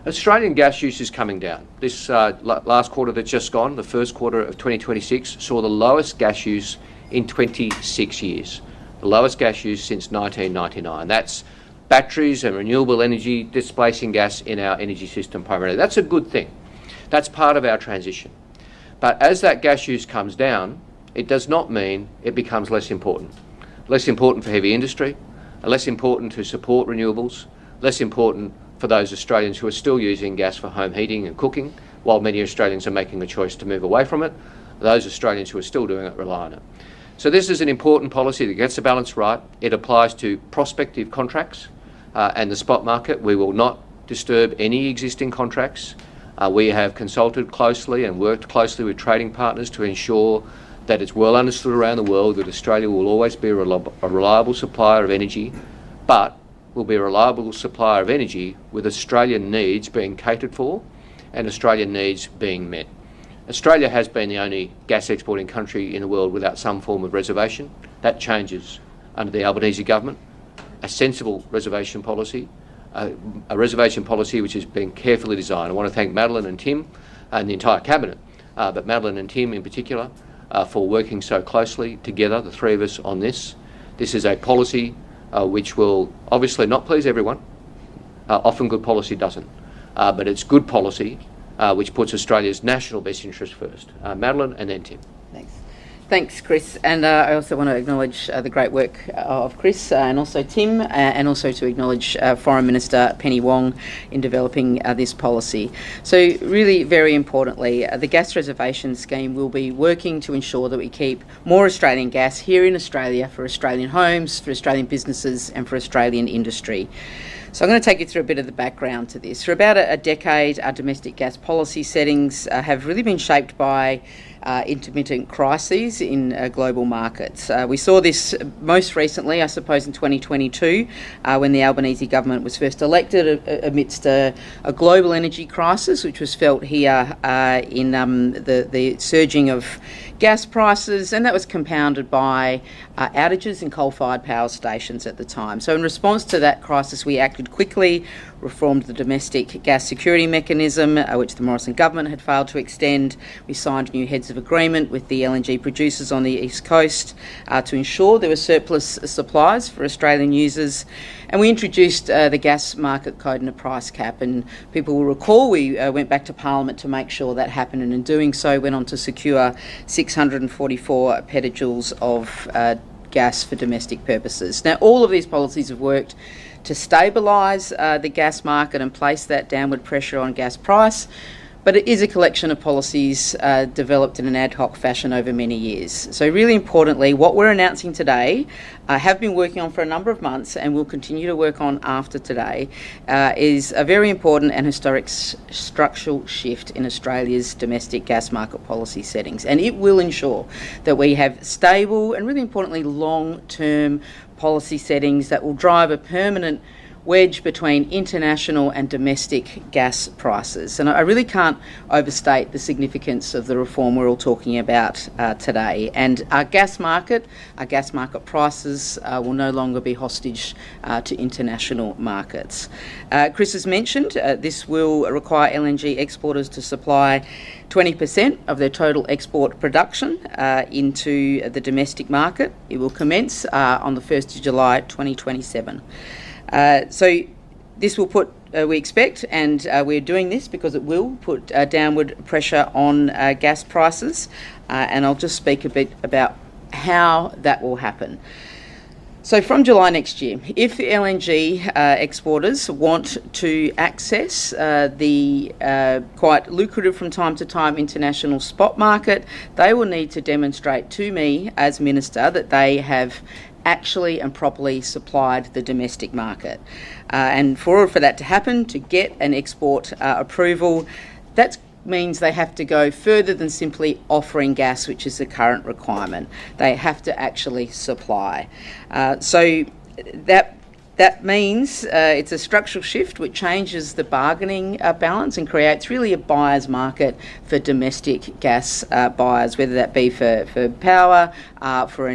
Australian gas use is coming down. This last quarter that's just gone, the first quarter of 2026, saw the lowest gas use in 26 years. The lowest gas use since 1999. That's batteries and renewable energy displacing gas in our energy system primarily. That's a good thing. That's part of our transition. But as that gas use comes down, it does not mean it becomes less important. Less important for heavy industry, less important to support renewables, less important for those Australians who are still using gas for home heating and cooking, while many Australians are making the choice to move away from it. Those Australians who are still doing it rely on it. So this is an important policy that gets the balance right. It applies to prospective contracts and the spot market. We will not disturb any existing contracts. We have consulted closely and worked closely with trading partners to ensure that it's well understood around the world that Australia will always be a reliable supplier of energy, but will be a reliable supplier of energy with Australian needs being catered for and Australian needs being met. Australia has been the only gas exporting country in the world without some form of reservation. That changes under the Albanese government. A sensible reservation policy, a reservation policy which has been carefully designed. I want to thank Madeleine and Tim and the entire Cabinet, but Madeleine and Tim in particular, for working so closely together, the three of us, on this. This is a policy which will obviously not please everyone. Often good policy doesn't. But it's good policy which puts Australia's national best interest first. Madeleine and then Tim. Thanks. Thanks, Chris. And I also want to acknowledge the great work of Chris and also Tim, and also to acknowledge Foreign Minister Penny Wong in developing this policy. So really, very importantly, the gas reservation scheme will be working to ensure that we keep more Australian gas here in Australia for Australian homes, for Australian businesses and for Australian industry. So I'm going to take you through a bit of the background to this. For about a decade, our domestic gas policy settings have really been shaped by intermittent crises in global markets. We saw this most recently, I suppose, in 2022, when the Albanese government was first elected amidst a global energy crisis, which was felt here in the surging of gas prices, and that was compounded by outages in coal-fired power stations at the time. So in response to that crisis, we acted quickly, reformed the domestic gas security mechanism, which the Morrison government had failed to extend. We signed new heads of agreement with the LNG producers on the East Coast to ensure there were surplus supplies for Australian users. And we introduced the gas market code and a price cap. And people will recall we went back to Parliament to make sure that happened, and in doing so went on to secure 644 petajoules of gas for domestic purposes. Now, all of these policies have worked to stabilise the gas market and place that downward pressure on gas price, but it is a collection of policies developed in an ad hoc fashion over many years. So really importantly, what we're announcing today, have been working on for a number of months and will continue to work on after today, is a very important and historic structural shift in Australia's domestic gas market policy settings. And it will ensure that we have stable and, really importantly, long-term policy settings that will drive a permanent wedge between international and domestic gas prices. And I really can't overstate the significance of the reform we're all talking about today. And our gas market prices will no longer be hostage to international markets. Chris has mentioned this will require LNG exporters to supply 20% of their total export production into the domestic market. It will commence on the 1st of July 2027. So this will put, we expect, and we're doing this because it will put downward pressure on gas prices, and I'll just speak a bit about how that will happen. So from July next year, if the LNG exporters want to access the quite lucrative from time to time international spot market, they will need to demonstrate to me as Minister that they have actually and properly supplied the domestic market. And for that to happen, to get an export approval, that means they have to go further than simply offering gas, which is the current requirement. They have to actually supply. So that means it's a structural shift which changes the bargaining balance and creates really a buyer's market for domestic gas buyers, whether that be for power, for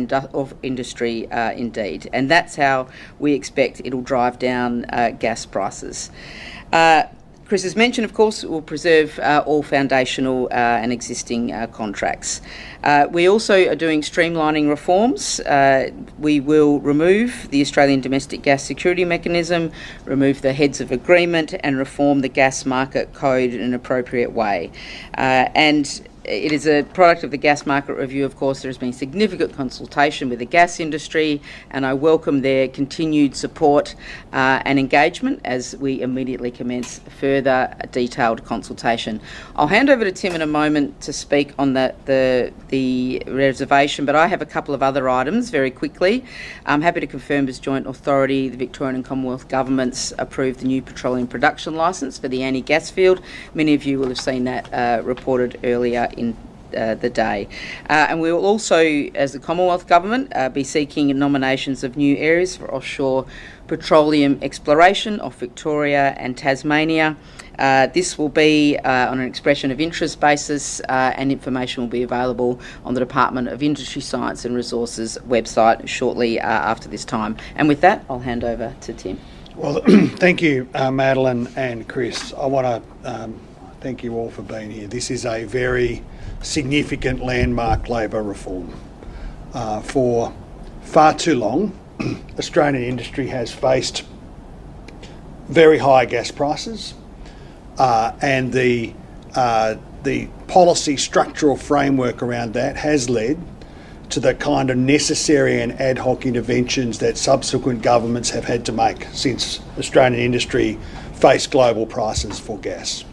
industry indeed. And that's how we expect it'll drive down gas prices. Chris has mentioned, of course, will preserve all foundational and existing contracts. We also are doing streamlining reforms. We will remove the Australian Domestic Gas Security Mechanism, remove the heads of agreement, and reform the gas market code in an appropriate way. And it is a product of the gas market review. Of course, there has been significant consultation with the gas industry, and I welcome their continued support and engagement as we immediately commence further detailed consultation. I'll hand over to Tim in a moment to speak on the reservation, but I have a couple of other items very quickly. I'm happy to confirm as joint authority the Victorian and Commonwealth governments approved the new petroleum production licence for the Annie gas field. Many of you will have seen that reported earlier in the day. And we will also, as the Commonwealth Government, be seeking nominations of new areas for offshore petroleum exploration off Victoria and Tasmania. This will be on an expression of interest basis, and information will be available on the Department of Industry, Science and Resources website shortly after this time. And with that, I'll hand over to Tim. Well, thank you, Madeleine and Chris. I want to thank you all for being here. This is a very significant landmark Labor reform. For far too long, Australian industry has faced very high gas prices, and the policy structural framework around that has led to the kind of necessary and ad hoc interventions that subsequent governments have had to make since Australian industry faced global prices for gas.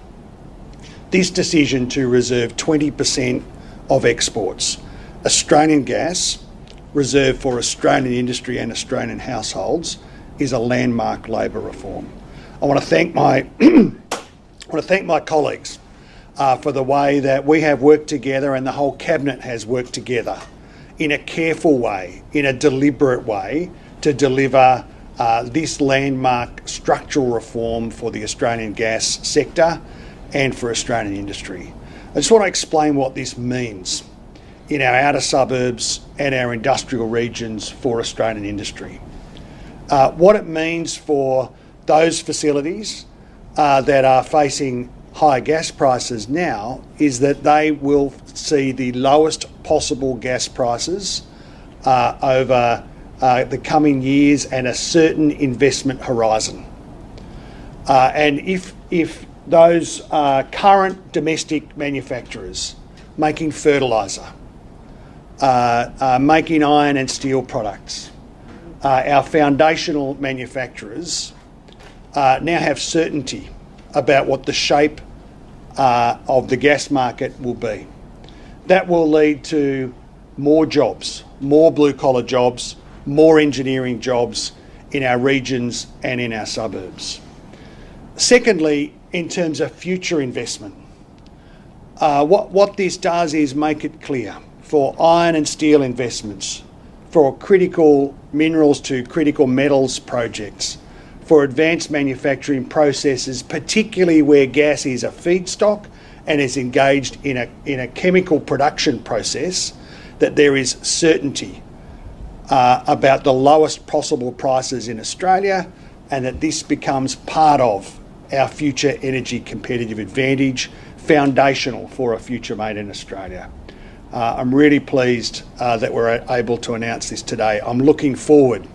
This decision to reserve 20% of exports, Australian gas, reserved for Australian industry and Australian households, is a landmark Labor reform. I want to thank my colleagues for the way that we have worked together and the whole Cabinet has worked together in a careful way, in a deliberate way, to deliver this landmark structural reform for the Australian gas sector and for Australian industry. I just want to explain what this means in our outer suburbs and our industrial regions for Australian industry. What it means for those facilities that are facing high gas prices now is that they will see the lowest possible gas prices over the coming years and a certain investment horizon. And if those current domestic manufacturers making fertiliser, making iron and steel products, our foundational manufacturers now have certainty about what the shape of the gas market will be. That will lead to more jobs, more blue-collar jobs, more engineering jobs in our regions and in our suburbs. Secondly, in terms of future investment, what this does is make it clear for iron and steel investments, for critical minerals to critical metals projects, for advanced manufacturing processes, particularly where gas is a feedstock and is engaged in a chemical production process, that there is certainty about the lowest possible prices in Australia, and that this becomes part of our future energy competitive advantage, foundational for a future made in Australia. I'm really pleased that we're able to announce this today. I'm looking forward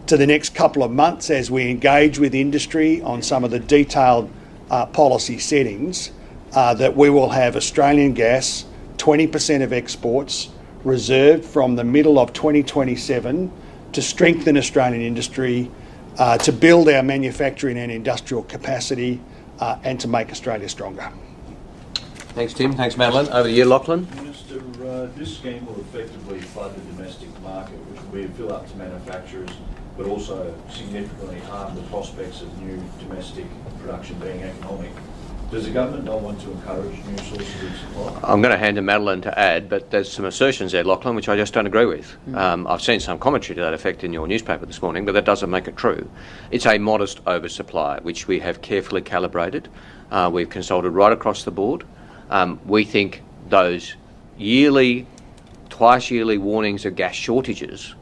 to the next couple of months as we engage with industry on some of the detailed policy settings, that we will have Australian gas, 20% of exports, reserved from the middle of 2027 to strengthen Australian industry, to build our manufacturing and industrial capacity, and to make Australia stronger. Thanks, Tim. Thanks, Madeleine. Over to you, Lachlan. Minister, this scheme will effectively flood the domestic market, which will be a fill up to manufacturers, but also significantly harm the prospects of new domestic production being economic. Does the government not want to encourage new sources of supply? I'm going to hand to Madeleine to add, but there's some assertions there, Lachlan, which I just don't agree with. I've seen some commentary to that effect in your newspaper this morning, but that doesn't make it true. It's a modest oversupply, which we have carefully calibrated. We've consulted right across the board. We think those twice yearly warnings of gas shortages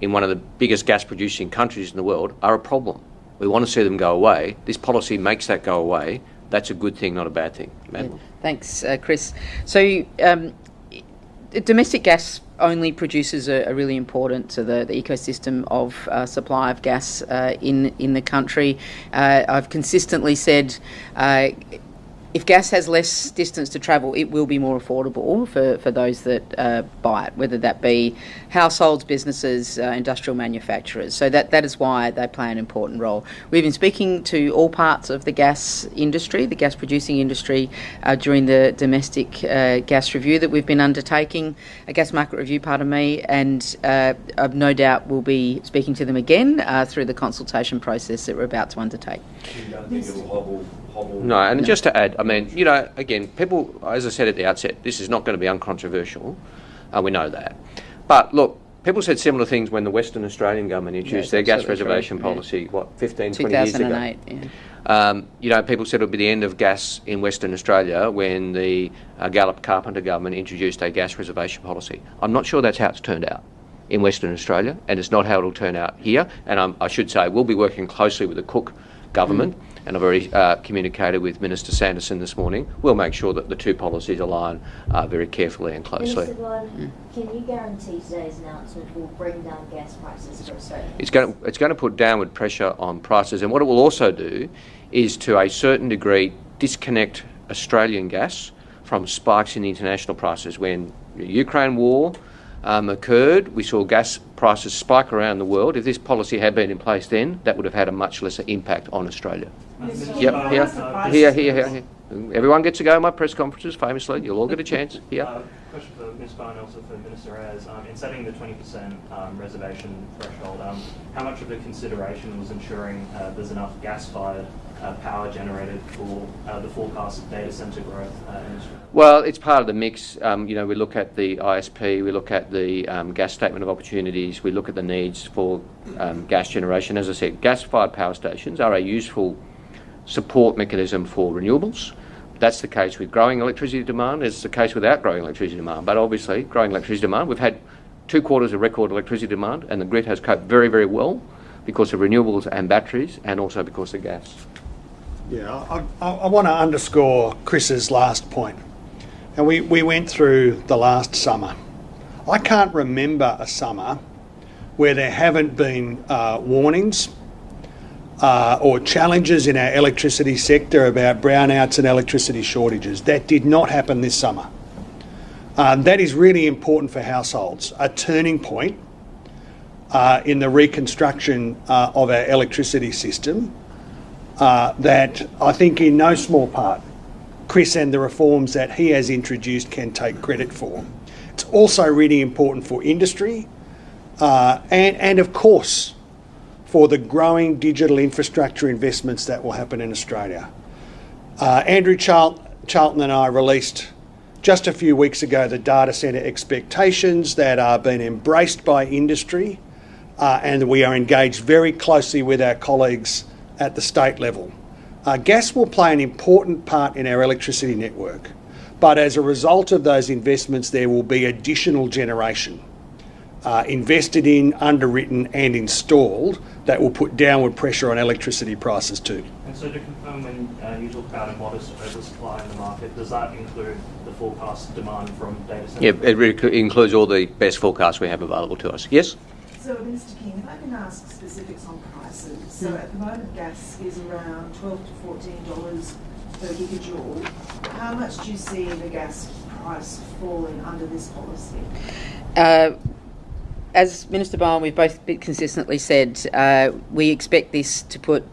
in one of the biggest gas producing countries in the world are a problem. We want to see them go away. This policy makes that go away that's a good thing, not a bad thing. Madeleine. Thanks, Chris. So domestic gas only producers are really important to the ecosystem of supply of gas in the country. I've consistently said if gas has less distance to travel, it will be more affordable for those that buy it, whether that be households, businesses, industrial manufacturers. So that is why they play an important role. We've been speaking to all parts of the gas industry, the gas producing industry, during the domestic gas review that we've been undertaking, a gas market review, pardon me, and I've no doubt we'll be speaking to them again through the consultation process that we're about to undertake. You don't think it'll hobble? No, and just to add, I mean, you know, again, people, as I said at the outset, this is not going to be uncontroversial. We know that. But look, people said similar things when the Western Australian government introduced their gas reservation policy, 15, 20 years ago. 2008, you know, people said it would be the end of gas in Western Australia when the Gallop-Carpenter government introduced a gas reservation policy. I'm not sure that's how it's turned out in Western Australia, and it's not how it'll turn out here. And I should say, we'll be working closely with the Cook government, and I've already communicated with Minister Sanderson this morning. We'll make sure that the two policies align very carefully and closely. Minister Bowen, can you guarantee today's announcement will bring down gas prices for Australians? It's going to put downward pressure on prices, and what it will also do is, to a certain degree, disconnect Australian gas from spikes in the international prices. When the Ukraine war occurred, we saw gas prices spike around the world. If this policy had been in place then, that would have had a much lesser impact on Australia. Yep, here. Everyone gets to go to my press conferences, famously. You'll all get a chance. Here. Question for Ms. Bowen, also for Minister Ayres. In setting the 20% reservation threshold, how much of the consideration was ensuring there's enough gas-fired power generated for the forecast of data centre growth in Australia? Well, it's part of the mix. You know, we look at the ISP, we look at the gas statement of opportunities, we look at the needs for gas generation. As I said, gas-fired power stations are a useful support mechanism for renewables. That's the case with growing electricity demand. It's the case without growing electricity demand. But obviously, growing electricity demand, we've had 2 quarters of record electricity demand, and the grid has coped very, very well because of renewables and batteries, and also because of gas. Yeah, I want to underscore Chris's last point. And we went through the last summer. I can't remember a summer where there haven't been warnings or challenges in our electricity sector about brownouts and electricity shortages. That did not happen this summer. That is really important for households, a turning point in the reconstruction of our electricity system that I think in no small part Chris and the reforms that he has introduced can take credit for. It's also really important for industry and of course for the growing digital infrastructure investments that will happen in Australia. Andrew Charlton and I released just a few weeks ago the data centre expectations that are being embraced by industry, and we are engaged very closely with our colleagues at the state level. Gas will play an important part in our electricity network, but as a result of those investments there will be additional generation invested in, underwritten and installed that will put downward pressure on electricity prices too. And so to confirm, when you talk about a modest oversupply in the market, does that include the forecast demand from data centres? Yeah, it really includes all the best forecasts we have available to us. Yes? So, Minister King, if I can ask specifics on prices. So at the moment gas is around $12 to $14 per gigajoule. How much do you see the gas price falling under this policy? As Minister Bowen, we've both consistently said, we expect this to put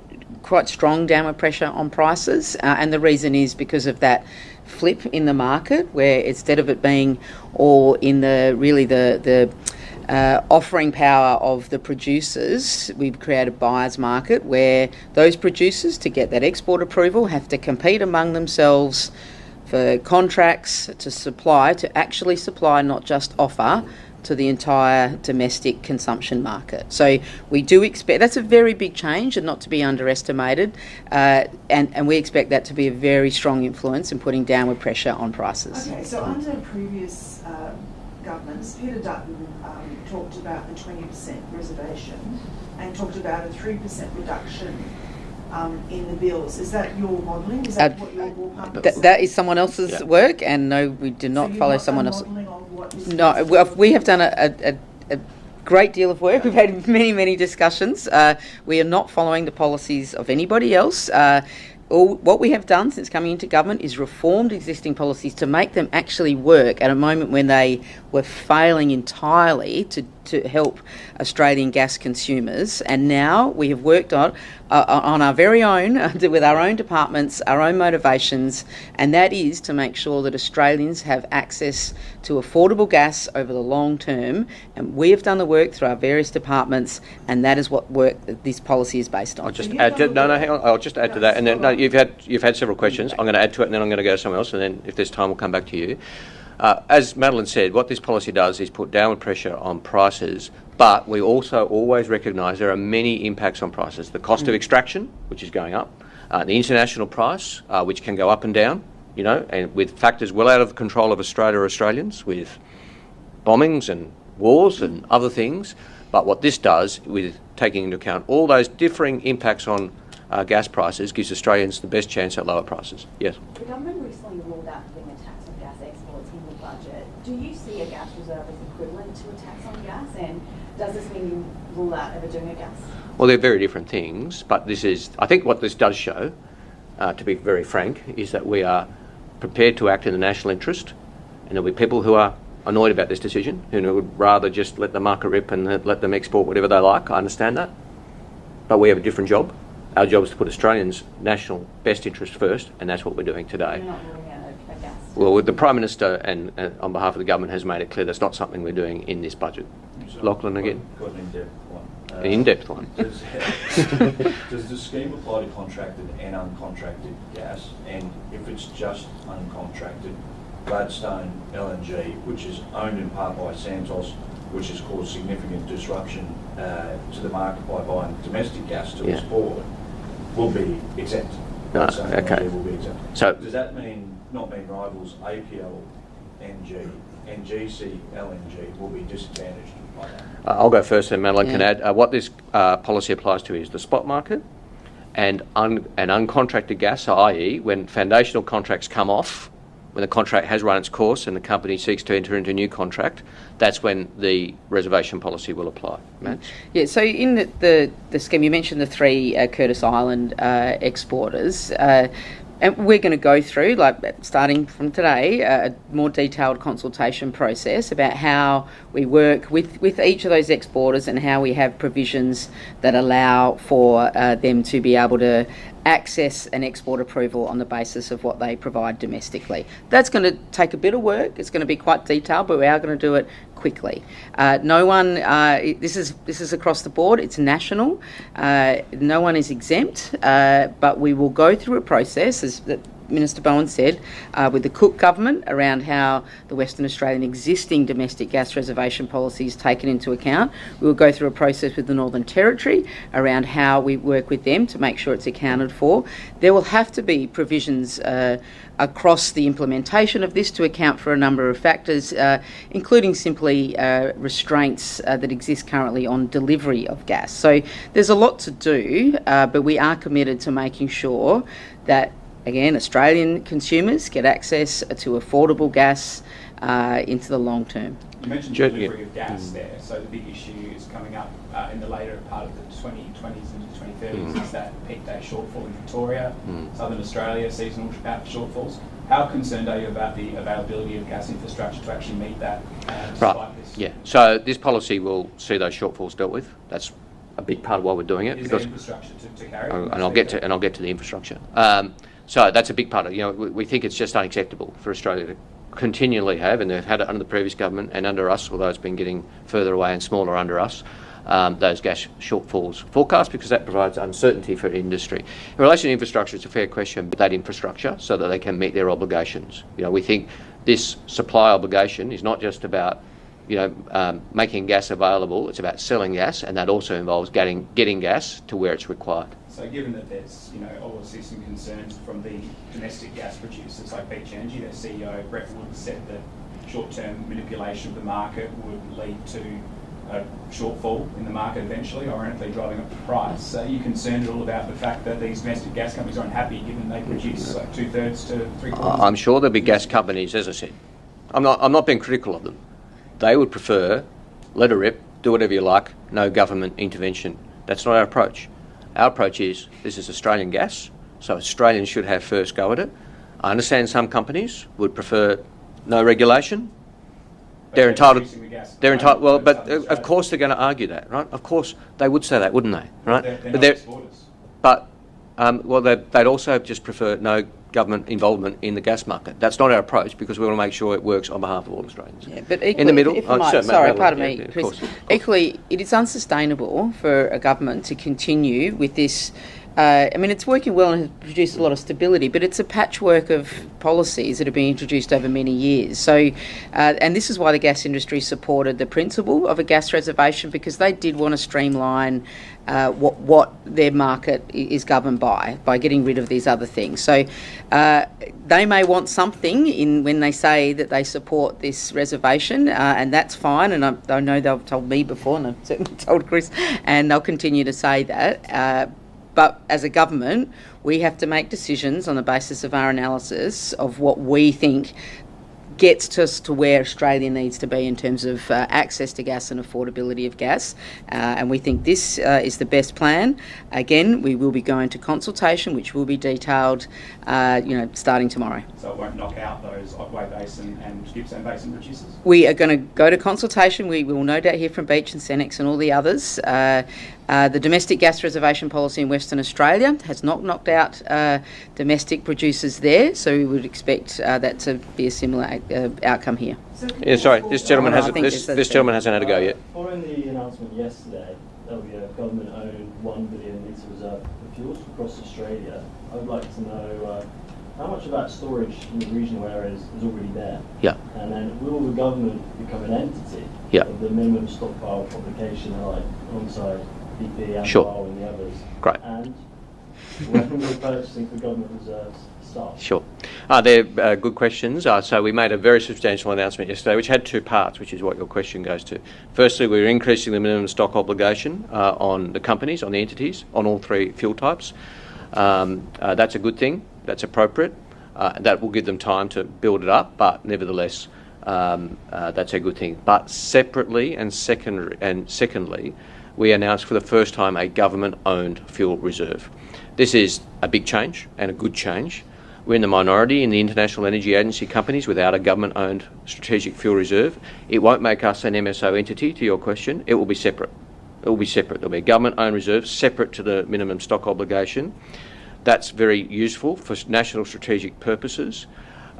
quite strong downward pressure on prices, and the reason is because of that flip in the market, where instead of it being all in the offering power of the producers, we've created a buyer's market where those producers, to get that export approval, have to compete among themselves for contracts to actually supply, not just offer, to the entire domestic consumption market. So we do expect, that's a very big change and not to be underestimated, and we expect that to be a very strong influence in putting downward pressure on prices. Okay, so under previous governments, Peter Dutton talked about the 20% reservation and talked about a 3% reduction in the bills. Is that your modelling? Is that what your ballpark is? That is someone else's work, and no, we do not follow someone else's. No, we have done a great deal of work. We've had many discussions. We are not following the policies of anybody else. What we have done since coming into government is reformed existing policies to make them actually work at a moment when they were failing entirely to help Australian gas consumers. And now we have worked on our very own, with our own departments, our own motivations, and that is to make sure that Australians have access to affordable gas over the long term. And we have done the work through our various departments, and that is what work that this policy is based on. I'll just add to, hang on. I'll just add to that, and then you've had several questions. I'm going to add to it, and then I'm going to go to someone else, and then if there's time, we'll come back to you. As Madeleine said, what this policy does is put downward pressure on prices, but we also always recognise there are many impacts on prices. The cost of extraction, which is going up, the international price, which can go up and down, and with factors well out of the control of Australia or Australians, with bombings and wars and other things. But what this does, with taking into account all those differing impacts on gas prices, gives Australians the best chance at lower prices. Yes? The government recently ruled out having a tax on gas exports in the budget. Do you see a gas reserve as equivalent to a tax on gas? And does this mean you rule out ever doing a gas? Well, they're very different things, but I think what this does show, to be very frank, is that we are prepared to act in the national interest, and there'll be people who are annoyed about this decision, who would rather just let the market rip and let them export whatever they like. I understand that. But we have a different job. Our job is to put Australians' national best interest first, and that's what we're doing today. You're not ruling out a gas? Well, the Prime Minister and on behalf of the government has made it clear that's not something we're doing in this budget. So Lachlan again? Got an in-depth one. An in-depth one. Does the scheme apply to contracted and uncontracted gas? And if it's just uncontracted, Gladstone LNG, which is owned in part by Santos, which has caused significant disruption to the market by buying domestic gas to export, will be exempt. Gladstone LNG will be exempt. So does that not mean rivals APL NG and GC LNG will be disadvantaged by that? I'll go first, and Madeleine can add. What this policy applies to is the spot market and uncontracted gas, so i.e. when foundational contracts come off, when the contract has run its course and the company seeks to enter into a new contract, that's when the reservation policy will apply. Matt? Yeah, so in the scheme, you mentioned the three Curtis Island exporters. And we're going to go through, starting from today, a more detailed consultation process about how we work with each of those exporters and how we have provisions that allow for them to be able to access an export approval on the basis of what they provide domestically. That's going to take a bit of work. It's going to be quite detailed, but we are going to do it quickly. No one, this is across the board, it's national. No one is exempt, but we will go through a process, as Minister Bowen said, with the Cook government around how the Western Australian existing domestic gas reservation policy is taken into account. We will go through a process with the Northern Territory around how we work with them to make sure it's accounted for. There will have to be provisions across the implementation of this to account for a number of factors, including simply restraints that exist currently on delivery of gas. So there's a lot to do, but we are committed to making sure that, again, Australian consumers get access to affordable gas into the long term. You mentioned delivery of gas there, so the big issue is coming up in the later part of the 2020s into 2030s is that peak day shortfall in Victoria, Southern Australia, seasonal shortfalls. How concerned are you about the availability of gas infrastructure to actually meet that despite this? Yeah, so this policy will see those shortfalls dealt with. That's a big part of why we're doing it. Is there infrastructure to carry? And I'll get to the infrastructure. So that's a big part of it. We think it's just unacceptable for Australia to continually have, and they've had it under the previous government and under us, although it's been getting further away and smaller under us, those gas shortfalls forecast, because that provides uncertainty for industry. In relation to infrastructure, it's a fair question, but that infrastructure so that they can meet their obligations. We think this supply obligation is not just about making gas available, it's about selling gas, and that also involves getting gas to where it's required. So given that there's obviously some concerns from the domestic gas producers like Beach Energy, their CEO Brett Wood said that short-term manipulation of the market would lead to a shortfall in the market eventually, ironically driving up the price. Are you concerned at all about the fact that these domestic gas companies are unhappy given they produce like 2/3 to 3/4? I'm sure there'll be gas companies, as I said. I'm not being critical of them. They would prefer, let her rip, do whatever you like, no government intervention. That's not our approach. Our approach is, this is Australian gas, so Australians should have first go at it. I understand some companies would prefer no regulation. They're entitled. They're entitled. Well, but of course they're going to argue that, right? Of course they would say that, wouldn't they? Right? They'd also just prefer no government involvement in the gas market. That's not our approach because we want to make sure it works on behalf of all Australians. Yeah, but equally, in the middle, pardon me, of Chris. course. Equally, it is unsustainable for a government to continue with this. It's working well and has produced a lot of stability, but it's a patchwork of policies that have been introduced over many years. So, and this is why the gas industry supported the principle of a gas reservation, because they did want to streamline what their market is governed by getting rid of these other things. So they may want something when they say that they support this reservation, and that's fine. And I know they've told me before, and I've certainly told Chris, and they'll continue to say that. But as a government, we have to make decisions on the basis of our analysis of what we think gets us to where Australia needs to be in terms of access to gas and affordability of gas. And we think this is the best plan. Again, we will be going to consultation, which will be detailed, starting tomorrow. So it won't knock out those Otway Basin and Gippsland Basin producers? We are going to go to consultation. We will no doubt hear from Beach and Senex and all the others. The domestic gas reservation policy in Western Australia has not knocked out domestic producers there, so we would expect that to be a similar outcome here. Yeah, sorry, this gentleman hasn't had a go yet. Following the announcement yesterday, there'll be a government-owned 1 billion litre reserve of fuels across Australia. I would like to know how much of that storage in the regional areas is already there? Yeah. And then will the government become an entity of the minimum stockpile obligation alongside BP and Sure. and the others? Great. And when will purchasing for government reserves start? Sure. They're good questions. So we made a very substantial announcement yesterday, which had two parts, which is what your question goes to. Firstly, we're increasing the minimum stock obligation on the companies, on the entities, on all three fuel types. That's a good thing. That's appropriate. That will give them time to build it up, but nevertheless, that's a good thing. But separately and secondly, we announced for the first time a government-owned fuel reserve. This is a big change and a good change. We're in the minority in the International Energy Agency companies without a government-owned strategic fuel reserve. It won't make us an MSO entity, to your question. It will be separate. It will be separate. There'll be a government-owned reserve separate to the minimum stock obligation. That's very useful for national strategic purposes.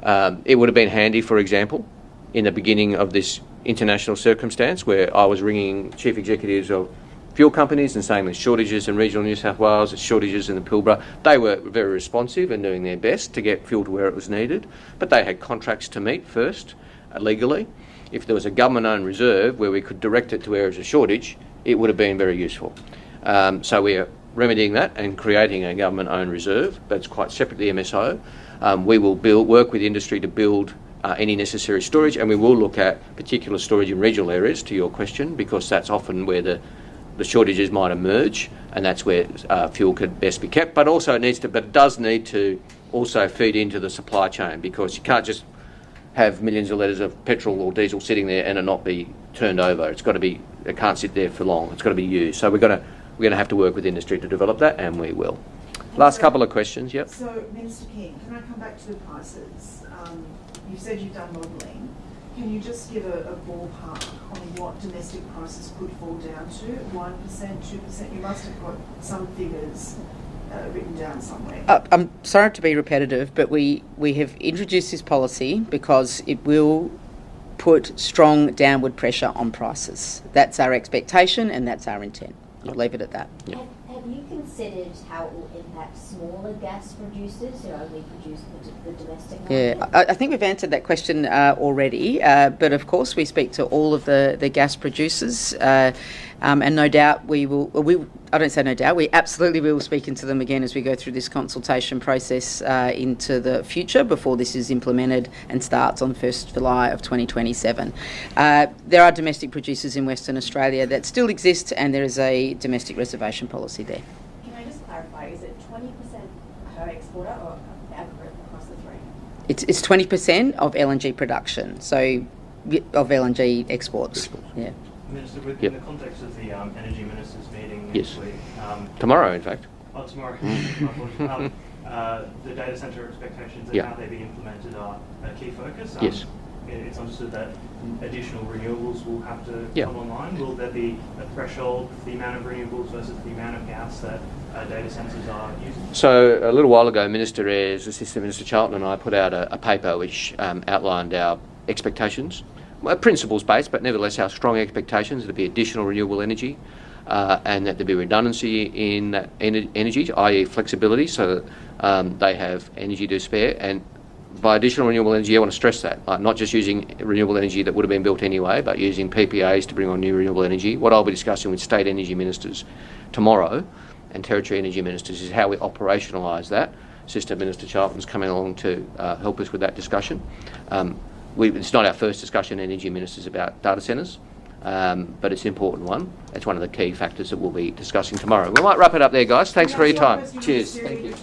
It would have been handy, for example, in the beginning of this international circumstance where I was ringing chief executives of fuel companies and saying there's shortages in regional New South Wales, there's shortages in the Pilbara. They were very responsive and doing their best to get fuel to where it was needed, but they had contracts to meet first, legally. If there was a government-owned reserve where we could direct it to where there's a shortage, it would have been very useful. So we are remedying that and creating a government-owned reserve that's quite separately MSO. We will work with industry to build any necessary storage, and we will look at particular storage in regional areas, to your question, because that's often where the shortages might emerge, and that's where fuel could best be kept. But also it does need to also feed into the supply chain, because you can't just have millions of litres of petrol or diesel sitting there and it not be turned over. It can't sit there for long. It's got to be used. So we're going to have to work with industry to develop that, and we will. Last couple of questions, yep. So, Minister King, can I come back to the prices? You've said you've done modelling. Can you just give a ballpark on what domestic prices could fall down to? 1%, 2%? You must have got some figures written down somewhere. I'm sorry to be repetitive, but we have introduced this policy because it will put strong downward pressure on prices. That's our expectation and that's our intent. I'll leave it at that. Have you considered considered how it will impact smaller gas producers who only produce the domestic market? Yeah, I think we've answered that question already, but of course we speak to all of the gas producers, and no doubt we will. I don't say no doubt. We absolutely will speak into them again as we go through this consultation process into the future before this is implemented and starts on 1st July of 2027. There are domestic producers in Western Australia that still exist, and there is a domestic reservation policy there. Can I just clarify, is it 20% per exporter or aggregate across the three? It's 20% of LNG production, so of LNG exports. Yeah. Minister, within the context of the Energy Ministers meeting next week... Tomorrow, in fact. Oh, tomorrow. The data centre expectations and how they be implemented are a key focus. Yes. It's understood that additional renewables will have to come online. Will there be a threshold for the amount of renewables versus the amount of gas that data centres are using? So a little while ago, Minister Ayres, Assistant Minister Charlton and I put out a paper which outlined our expectations. Principles-based, but nevertheless our strong expectations that there be additional renewable energy and that there be redundancy in that energy, i.e. flexibility, so that they have energy to spare. And by additional renewable energy, I want to stress that, not just using renewable energy that would have been built anyway, but using PPAs to bring on new renewable energy. What I'll be discussing with state energy ministers tomorrow and territory energy ministers is how we operationalise that. Assistant Minister Charlton's coming along to help us with that discussion. It's not our first discussion, energy ministers, about data centres, but it's an important one. It's one of the key factors that we'll be discussing tomorrow. We might wrap it up there, guys. Thanks for your time. Cheers. Thank you.